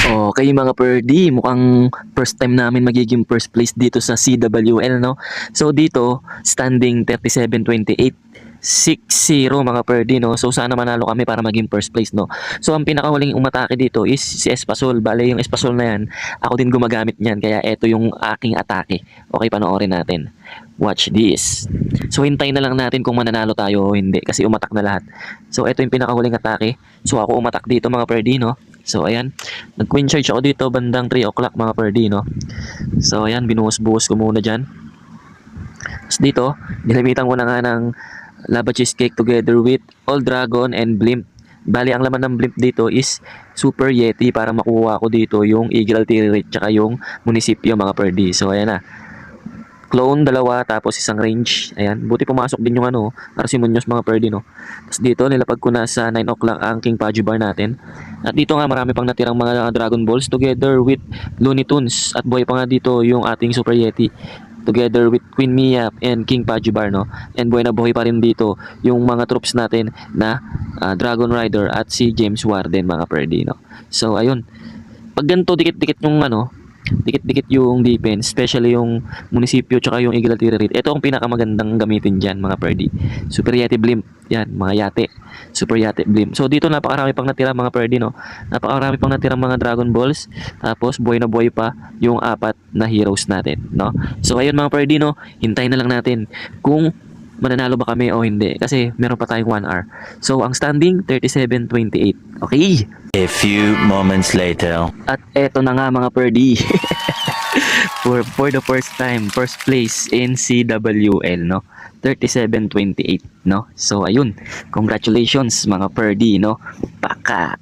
Okay mga perdi, mukhang first time namin magiging first place dito sa CWL, no? So dito, standing 37-28, 6-0 mga perdi, no? So sana manalo kami para maging first place, no? So ang pinakahuling umatake dito is si Espasol. Bale yung Espasol na yan, ako din gumagamit niyan. Kaya eto yung aking atake. Okay, panoorin natin. Watch this. So hintayin na lang natin kung mananalo tayo o hindi kasi umatak na lahat. So ito yung pinakahuling atake. So ako umatak dito mga perdi, no? So ayan, nag-queen charge ako dito bandang 3 o'clock mga perdi, no? So ayan, binuhos-buhos ko muna dyan. Tapos dito, nilamitan ko na nga ng lava cheesecake together with all dragon and blimp. Bali, ang laman ng blimp dito is super yeti para makuha ko dito yung eagle tirit tsaka yung munisipyo mga perdi. So ayan na. Clone, dalawa, tapos isang range. Ayan, buti pumasok din yung ano, Arsimuños mga perdi, no? Tapos dito, nilapag ko na sa 9 o'clock ang King Pajubar natin. At dito nga, marami pang natirang mga Dragon Balls together with Looney Tunes. At buhay pa nga dito yung ating Super Yeti together with Queen Mia and King Pajubar, no? And buhay na buhay pa rin dito yung mga troops natin na Dragon Rider at si James Warden mga perdi, no? So, ayun. Pag ganito, dikit-dikit yung ano, dikit-dikit yung defense, especially yung munisipyo tsaka yung Eagle Artillery. Ito ang pinakamagandang gamitin dyan mga perdi. Super Yeti Blimp. Yan, mga yate. Super Yeti Blimp. So dito napakarami pang natira mga perdi, no? Napakarami pang natira mga Dragon Balls. Tapos buhay na buhay pa yung apat na heroes natin, no? So ayun mga perdi, no? Hintayin na lang natin kung mananalo ba kami o hindi. Kasi meron pa tayong 1 hour. So ang standing, 37-28. Okay? A few moments later. At eto na nga mga perdi. for the first time, first place in CWL, no? 37-28, no? So ayun, congratulations mga perdi, no? Baka